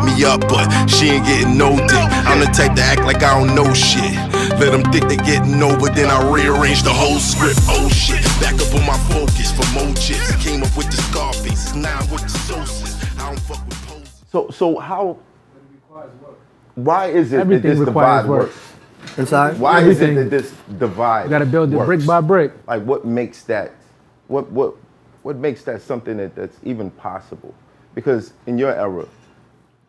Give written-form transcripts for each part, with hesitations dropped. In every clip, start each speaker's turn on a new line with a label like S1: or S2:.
S1: me up, but she ain't getting no dick. I'm the type to act like I don't know shit. Let them think they getting over, then I rearrange the whole script. Oh shit, back up on my focus for more chips. Came up with the Scarface, now with the sauces. I don't fuck with poses.
S2: So how? Why is it
S3: Everything
S2: that this
S3: requires
S2: divide
S3: work.
S2: works?
S4: Inside?
S2: Why
S3: Everything.
S2: is it that this divide
S3: You got to build it
S2: works?
S3: brick by brick.
S2: Like what makes that? What makes that something that's even possible? Because in your era,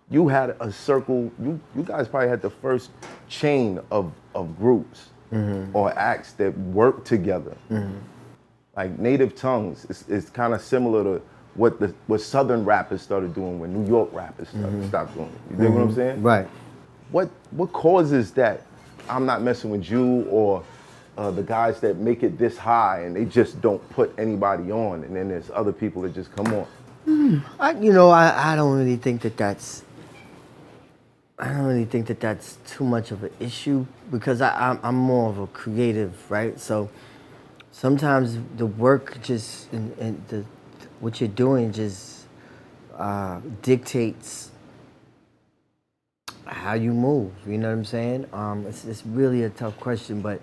S2: you had a circle. You guys probably had the first chain of groups or acts that worked together. Like Native Tongues is kind of similar to what Southern rappers started doing when New York rappers stopped doing it. You dig what I'm saying?
S4: Right.
S2: What causes that? I'm not messing with you or the guys that make it this high and they just don't put anybody on, and then there's other people that just come on.
S4: I don't really think that that's. I don't really think that that's too much of an issue because I'm more of a creative, right? So sometimes the work just and what you're doing just dictates how you move. You know what I'm saying? It's really a tough question, but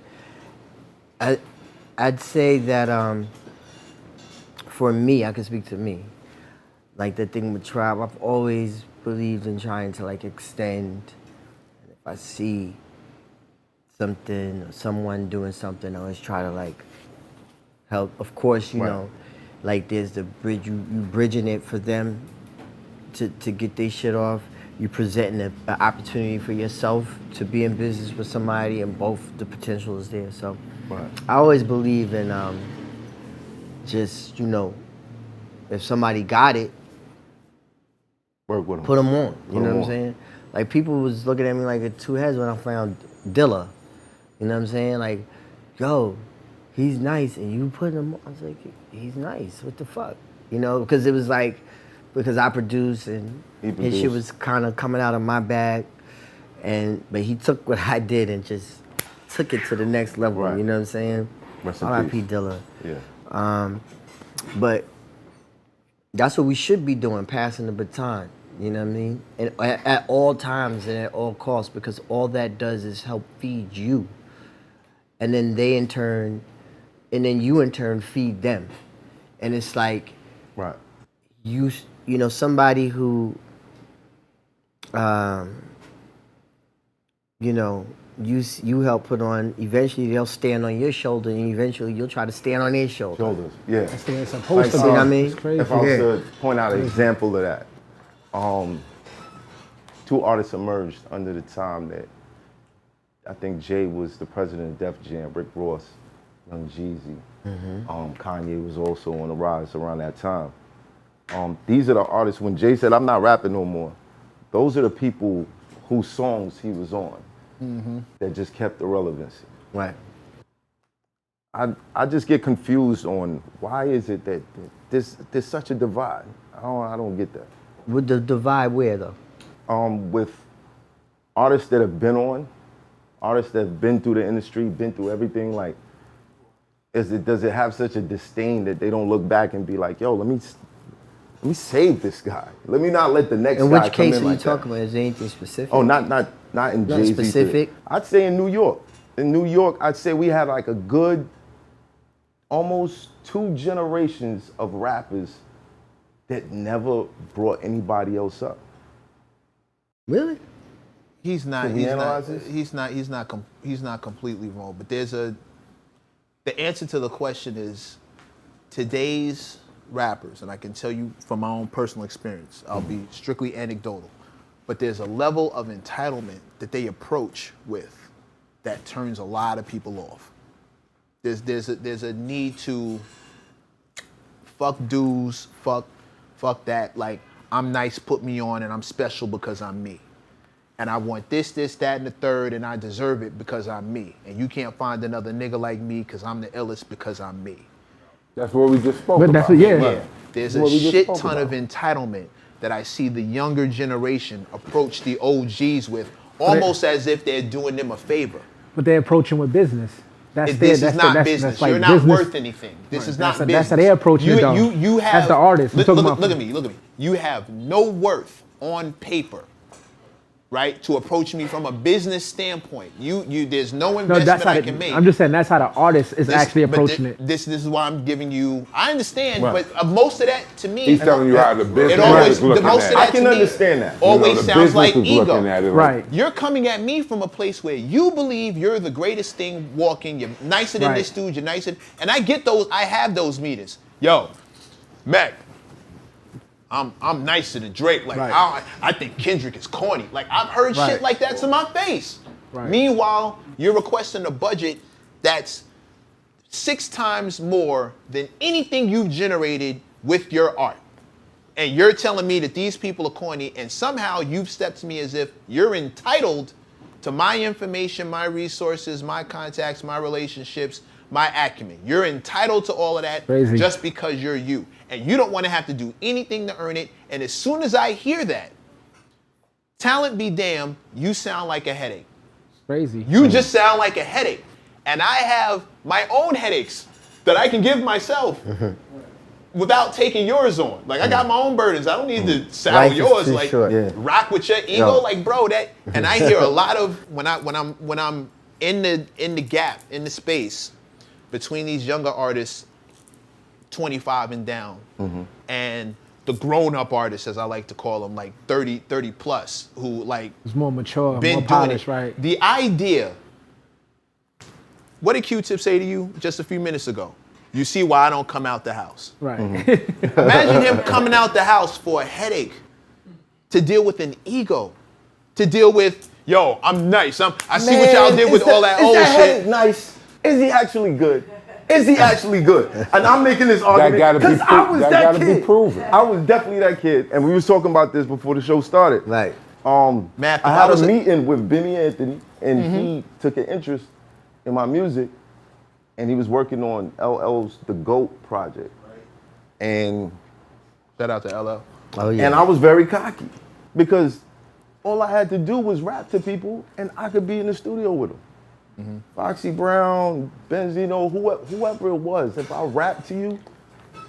S4: I'd say that for me, I can speak to me. Like the thing with Tribe, I've always believed in trying to like extend. And if I see something or someone doing something, I always try to like help. Of course, you know, like there's the bridge, you bridging it for them to get their shit off. You presenting an opportunity for yourself to be in business with somebody, and both the potential is there. So I always believe in just, you know, if somebody got it,
S2: Work with them.
S4: put them on. You know what I'm saying? Like people was looking at me like a two heads when I found Dilla. You know what I'm saying? Like, yo, he's nice, and you put him on. I was like, he's nice. What the fuck? You know, because it was like, because I produced and his shit was kind of coming out of my bag, but he took what I did and just took it to the next level.
S2: Right.
S4: You know what I'm saying? R.I.P. Dilla.
S2: Yeah.
S4: But that's what we should be doing, passing the baton. You know what I mean? And at all times and at all costs, because all that does is help feed you. And then you in turn feed them. And it's like, you know, somebody who, you know, you help put on, eventually they'll stand on your shoulder, and eventually you'll try to stand on their shoulder.
S2: Shoulders, yeah.
S3: That's the way it's supposed to be.
S4: You know what I mean?
S3: It's crazy.
S2: If I was to point out an example of that, two artists emerged under the time that I think Jay was the president of Def Jam, Rick Ross, Young Jeezy. Kanye was also on the rise around that time. These are the artists, when Jay said, I'm not rapping no more, those are the people whose songs he was on that just kept the relevancy.
S4: Right.
S2: I just get confused on why is it that there's such a divide. I don't get that.
S4: With the divide where though?
S2: With artists that have been on, artists that have been through the industry, been through everything, like, does it have such a disdain that they don't look back and be like, yo, let me save this guy. Let me not let the next
S4: In
S2: guy
S4: which
S2: come in
S4: case are you
S2: like
S4: talking
S2: that.
S4: about? Is there anything specific?
S2: Oh, not in Jay-Z.
S4: specific?
S2: I'd say in New York. In New York, I'd say we had like a good, almost 2 generations of rappers that never brought anybody else up.
S4: Really?
S5: He's not completely wrong, but the answer to the question is today's rappers, and I can tell you from my own personal experience, I'll be strictly anecdotal, but there's a level of entitlement that they approach with that turns a lot of people off. There's a need to fuck dues, fuck that, like I'm nice, put me on, and I'm special because I'm me. And I want this, that, and the third, and I deserve it because I'm me. And you can't find another nigga like me because I'm the illest because I'm me.
S2: That's what we just spoke
S3: But
S2: about.
S3: that's yeah.
S5: There's a shit ton of entitlement that I see the younger generation approach the OGs with, almost as if they're doing them a favor.
S3: But they approach him with business.
S5: This is not business. You're not worth anything. This is not business.
S3: That's how they approach you, though.
S5: You have,
S3: that's the artist.
S5: Look at me. You have no worth on paper right, to approach me from a business standpoint. There's no
S3: No,
S5: investment
S3: that's how
S5: I can make.
S3: I'm just saying that's how the artist is actually approaching it.
S5: This is why I'm giving you. I understand,
S2: Right.
S5: but most of that to me,
S6: He's telling you how the business
S5: it always
S6: is looking
S5: most
S6: at
S5: of
S6: it.
S5: that
S2: I can
S5: to me
S2: understand that.
S5: Always
S6: the
S5: sounds
S6: business
S5: like
S6: is looking
S5: ego.
S6: at it
S3: Right.
S5: You're coming at me from a place where you believe you're the greatest thing walking. You're nicer than
S3: Right.
S5: this dude. You're nicer, and I get those. I have those meetings. Yo, Mac, I'm nicer than Drake. Like
S3: Right.
S5: I think Kendrick is corny. Like I've heard
S3: Right.
S5: shit like that to my face.
S3: Right.
S5: Meanwhile, you're requesting a budget that's 6 times more than anything you've generated with your art. And you're telling me that these people are corny, and somehow you've stepped to me as if you're entitled to my information, my resources, my contacts, my relationships, my acumen. You're entitled to all of that
S3: Crazy.
S5: just because you're you. And you don't want to have to do anything to earn it. And as soon as I hear that, talent be damned, you sound like a headache.
S3: Crazy.
S5: You just sound like a headache. And I have my own headaches that I can give myself without taking yours on. Like I got my own burdens. I don't need to saddle
S4: Life is
S5: yours.
S4: too
S5: Like
S4: short.
S2: Yeah.
S5: rock with your ego.
S2: Yo.
S5: Like bro, that. And I hear a lot of when I'm in the gap, in the space between these younger artists, 25 and down, and the grown-up artists, as I like to call them, like 30 plus, who like
S3: It's more mature,
S5: been
S3: more
S5: doing
S3: polished,
S5: it.
S3: right?
S5: The idea. What did Q-Tip say to you just a few minutes ago? You see why I don't come out the house.
S3: Right.
S5: Imagine him coming out the house for a headache, to deal with an ego, to deal with, yo, I'm nice. I see what y'all did with all that old shit.
S2: Nice. Is he actually good? Is he actually good? And I'm making this argument
S6: gotta be
S2: because I was
S6: that
S2: that
S6: gotta be
S2: kid.
S6: proven.
S2: I was definitely that kid, and we was talking about this before the show started.
S4: Right.
S5: Matt,
S2: I
S5: if I
S2: had
S5: was
S2: a
S5: a-
S2: meeting with Benny Anthony, and he took an interest in my music, and he was working on LL's The GOAT project. And
S5: Shout out to LL.
S4: Oh yeah.
S2: and I was very cocky because all I had to do was rap to people, and I could be in the studio with them. Foxy Brown, Benzino, whoever it was, if I rap to you,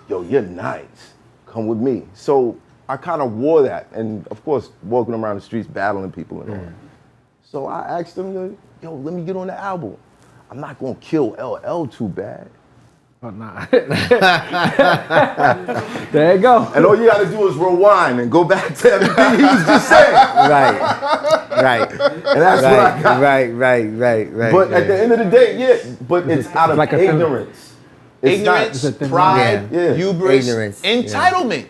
S2: yo, you're nice. Come with me. So I kind of wore that, and of course, walking around the streets battling people and all that. So I asked him to, yo, let me get on the album. I'm not gonna kill LL too bad.
S3: Oh, nah. There you go.
S2: And all you gotta do is rewind and go back to everything he was just saying.
S4: Right. Right.
S2: And that's what I got.
S4: Right.
S2: But at the end of the day, yeah, but it's out of
S3: like a film.
S2: ignorance. It's
S5: Ignorance,
S3: it's a thing.
S5: pride,
S2: Yeah.
S5: hubris,
S4: Ignorance, yeah.
S5: entitlement.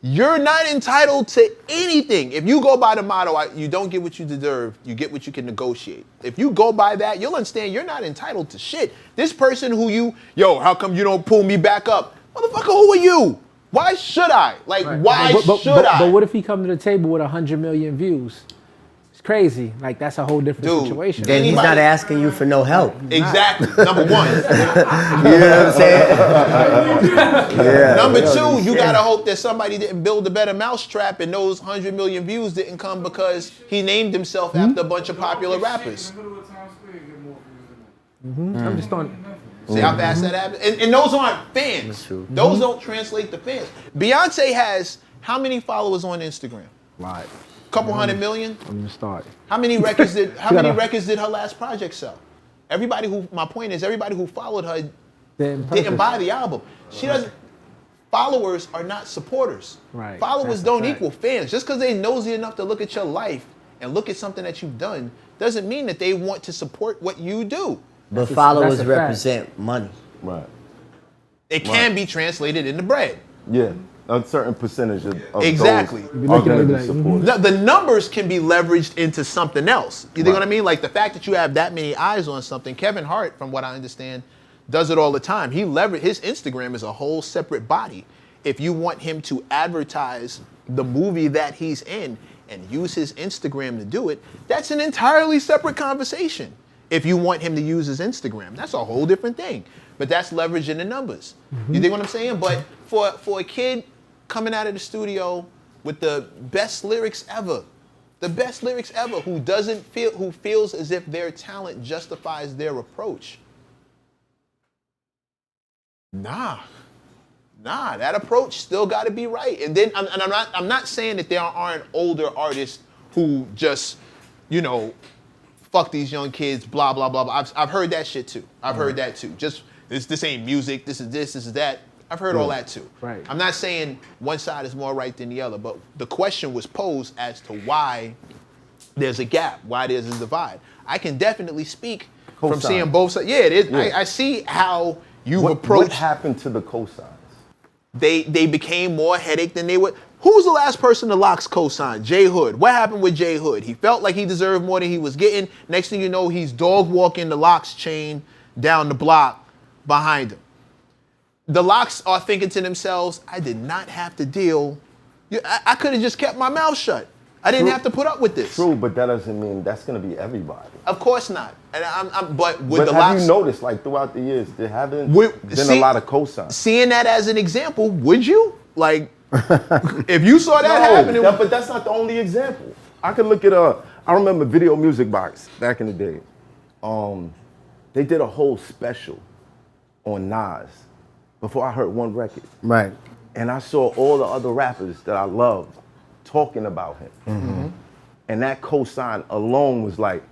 S5: You're not entitled to anything. If you go by the motto, you don't get what you deserve, you get what you can negotiate. If you go by that, you'll understand you're not entitled to shit. This person who how come you don't pull me back up? Motherfucker, who are you? Why should I? Like, why should I?
S3: But what if he come to the table with 100 million views? It's crazy. Like that's a whole different
S5: Dude,
S3: situation.
S4: Then he's
S5: Anybody-
S4: not asking you for no help.
S5: Exactly. Number one.
S4: You know what I'm saying? Yeah.
S5: Number two, you gotta hope that somebody didn't build a better mousetrap and those 100 million views didn't come because he named himself after a bunch of popular rappers.
S3: I'm just on.
S5: See how fast that happens? And those aren't fans.
S4: true.
S5: Those don't translate to fans. Beyonce has how many followers on Instagram?
S3: Right.
S5: Couple 100 million?
S3: I'm gonna start.
S5: How many records did
S3: gotta-
S5: records did her last project sell? My point is everybody who followed her
S3: Then
S5: didn't buy the album. She doesn't. Followers are not supporters.
S3: Right,
S5: Followers
S3: that's a
S5: don't
S3: fact.
S5: equal fans. Just because they're nosy enough to look at your life and look at something that you've done doesn't mean that they want to support what you do.
S4: But
S3: That's a
S4: followers
S3: fact.
S4: represent money.
S2: Right.
S5: It can be translated into bread.
S2: Yeah. A certain percentage of
S5: Exactly.
S2: those
S3: You be
S2: are
S3: looking
S2: gonna
S3: at
S2: be
S3: it like,
S2: supported.
S5: The numbers can be leveraged into something else. You think
S2: Right.
S5: what I mean? Like the fact that you have that many eyes on something. Kevin Hart, from what I understand, does it all the time. His Instagram is a whole separate body. If you want him to advertise the movie that he's in and use his Instagram to do it, that's an entirely separate conversation. If you want him to use his Instagram, that's a whole different thing. But that's leveraging the numbers. You think what I'm saying? But for a kid coming out of the studio with the best lyrics ever, who feels as if their talent justifies their approach. Nah, that approach still got to be right. And then I'm not saying that there aren't older artists who just, you know, fuck these young kids, blah, blah, blah, blah. I've heard that shit too. I've heard that too. Just, this ain't music, this is that. I've heard all that too.
S3: Right.
S5: I'm not saying one side is more right than the other, but the question was posed as to why there's a gap, why there's a divide. I can definitely speak from seeing both sides. Yeah, it is. Yeah. I see how you've approached.
S2: What happened to the cosigns?
S5: They became more headache than they were. Who was the last person the Locks co-signed? Jay Hood. What happened with Jay Hood? He felt like he deserved more than he was getting. Next thing you know, he's dog walking the Locks chain down the block behind him. The Locks are thinking to themselves, I did not have to deal. I could have just kept my mouth shut. I didn't have to put up with this.
S2: True, but that doesn't mean that's going to be everybody.
S5: Of course not. And but with
S2: but
S5: the
S2: have
S5: Locks,
S2: you noticed, like throughout the years, there haven't been a lot of cosigns.
S5: Seeing that as an example, would you? Like, if you saw that happening.
S2: But that's not the only example. I could look at I remember Video Music Box back in the day. They did a whole special on Nas before I heard one record.
S4: Right.
S2: And I saw all the other rappers that I loved talking about him.
S4: Mm-hmm.
S2: And that cosign alone was like,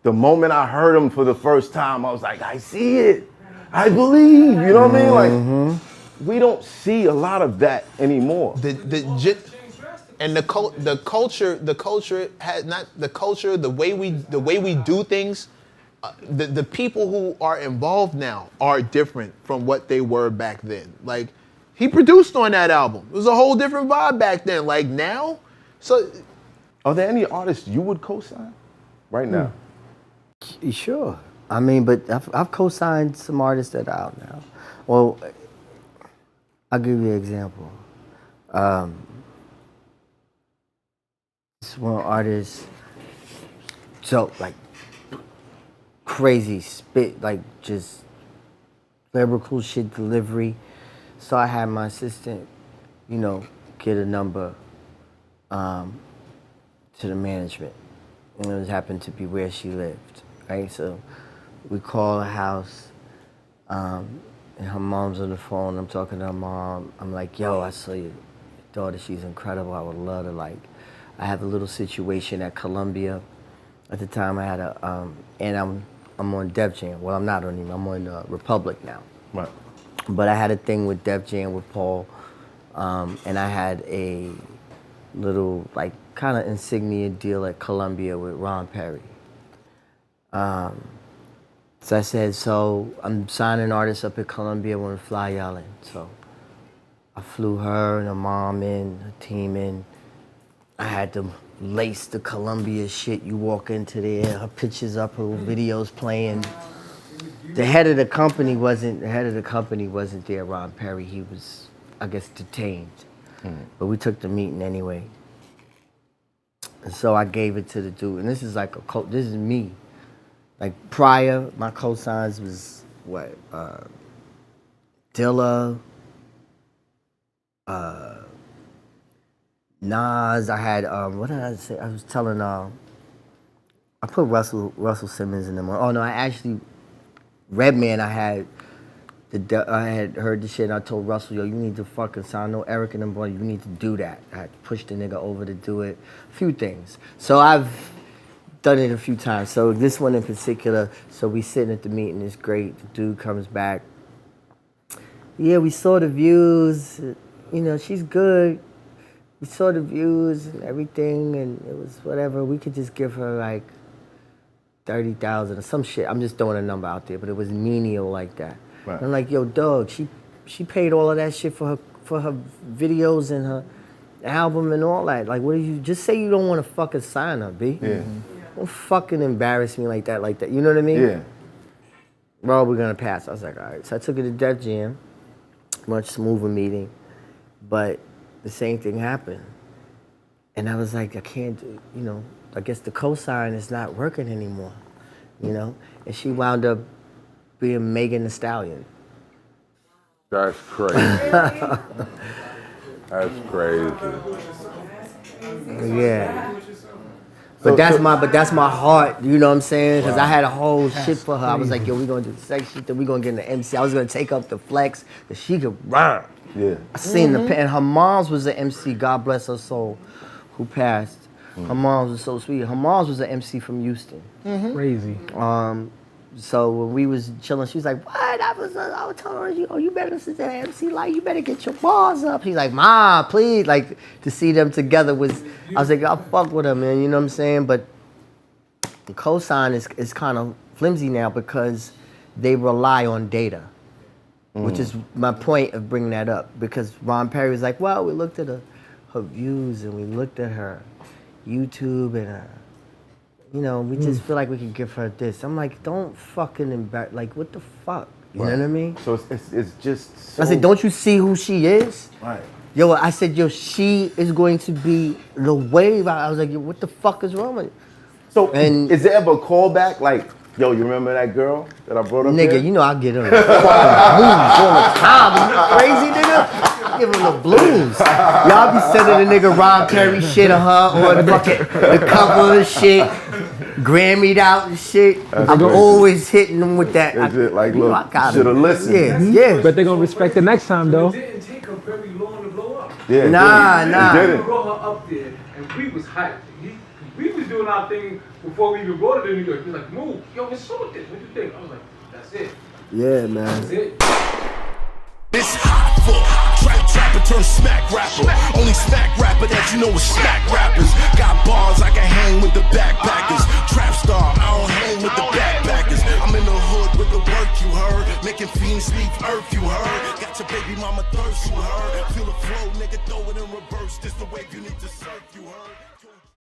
S2: the moment I heard him for the first time, I was like, I see it. I believe, you know what I mean? Like, we don't see a lot of that anymore.
S5: The culture has not the culture, the way we do things. The people who are involved now are different from what they were back then. Like, he produced on that album. It was a whole different vibe back then. Like now, so.
S2: Are there any artists you would co-sign right now?
S4: Sure. I mean, but I've co-signed some artists that are out now. Well, I'll give you an example. This one artist, so like crazy spit, like just lyrical shit delivery. So I had my assistant, you know, get a number to the management. And it happened to be where she lived, right? So we call her house, and her mom's on the phone. I'm talking to her mom. I'm like, yo, I saw your daughter. She's incredible. I would love to, like, I have a little situation at Columbia. At the time I had and I'm on Def Jam. Well, I'm not on him. I'm on Republic now.
S2: Right.
S4: But I had a thing with Def Jam with Paul, and I had a little, like, kind of insignia deal at Columbia with Ron Perry. So I said, so I'm signing artists up at Columbia, I want to fly y'all in. So I flew her and her mom in, her team in. I had to lace the Columbia shit. You walk into there, her pictures up, her videos playing. The head of the company wasn't there, Ron Perry. He was, I guess, detained. But we took the meeting anyway. And so I gave it to the dude. And this is like this is me. Like prior, my cosigns was what? Dilla, Nas. I had what did I say? I was telling I put Russell Simmons in them. Oh no, I actually Redman. I had heard the shit and I told Russell, yo, you need to fucking sign. I know Eric and them boys, you need to do that. I had to push the nigga over to do it. A few things. So I've done it a few times. So this one in particular, so we sitting at the meeting, it's great. The dude comes back. Yeah, we saw the views. You know, she's good. We saw the views and everything and it was whatever. We could just give her like 30,000 or some shit. I'm just throwing a number out there, but it was menial like that. Right. I'm like, yo, dog, she paid all of that shit for her videos and her album and all that. Like, what did you just say? You don't want to fucking sign her, B?
S2: Yeah.
S4: Don't fucking embarrass me like that. You know what I mean?
S2: Yeah.
S4: Bro, we're gonna pass. I was like, all right. So I took it to Def Jam, much smoother meeting, but the same thing happened, and I was like, I can't do. You know, I guess the cosign is not working anymore. You know, and she wound up being Megan Thee Stallion.
S6: That's crazy. That's crazy.
S4: Yeah. But that's my heart, you know what I'm saying? Because I had a whole shit for her. I was like, yo, we gonna do the sex shit, then we gonna get in the MC. I was gonna take up the flex, because she could rhyme.
S2: Yeah.
S4: I seen and her mom's was the MC, God bless her soul, who passed. Her mom was so sweet. Her mom was an MC from Houston.
S3: Crazy.
S4: So when we was chilling, she was like, "What?" I was telling her, you better sit there, MC. Like, you better get your bars up. She's like, "Ma, please." Like, to see them together was, I was like, "I'll fuck with her, man." You know what I'm saying? But the cosign is kind of flimsy now because they rely on data, which is my point of bringing that up. Because Ron Perry was like, "Well, we looked at her views and we looked at her YouTube and her." You know, we just feel like we could give her this. I'm like, don't fucking embarrass. Like, what the fuck? You know what I mean?
S2: So it's just. So
S4: I said, don't you see who she is?
S2: Right.
S4: Yo, I said, yo, she is going to be the wave. I was like, yo, what the fuck is wrong with you?
S2: So,
S4: And-
S2: is there ever a callback? Like, yo, you remember that girl that I brought up
S4: Nigga,
S2: here?
S4: you know I get her the fucking blues all the time. You crazy, nigga? Give him the blues. Y'all be sending the nigga Ron Perry shit on her or the fucking the cover of shit, Grammy'd out and shit. I'm
S2: crazy.
S4: always hitting them with that.
S2: Is it like,
S4: You know,
S2: look,
S4: I got
S2: shoulda
S4: it.
S2: listened.
S4: Yeah, yeah.
S3: But they're gonna respect it next time though.
S7: It didn't take her very long to blow up.
S2: Yeah,
S4: Nah,
S2: it
S4: nah.
S7: We
S2: didn't.
S7: brought her up there, and we was hyped. We was doing our thing before we even brought her to New York. He was like, "Move, yo, what's up with this? What you think?" I was like, "That's it.
S4: Yeah, man.
S7: That's it."
S1: It's Hoffa, trapper turn smack rapper. Only smack rapper that you know is smack rappers. Got bars, I can hang with the backpackers. Trap star, I don't hang with the backpackers. I'm in the hood with the work, you heard. Making fiends leave earth, you heard. Got your baby mama thirst, you heard. Feel the flow, nigga, throw it in reverse. This the wave you need to surf, you heard.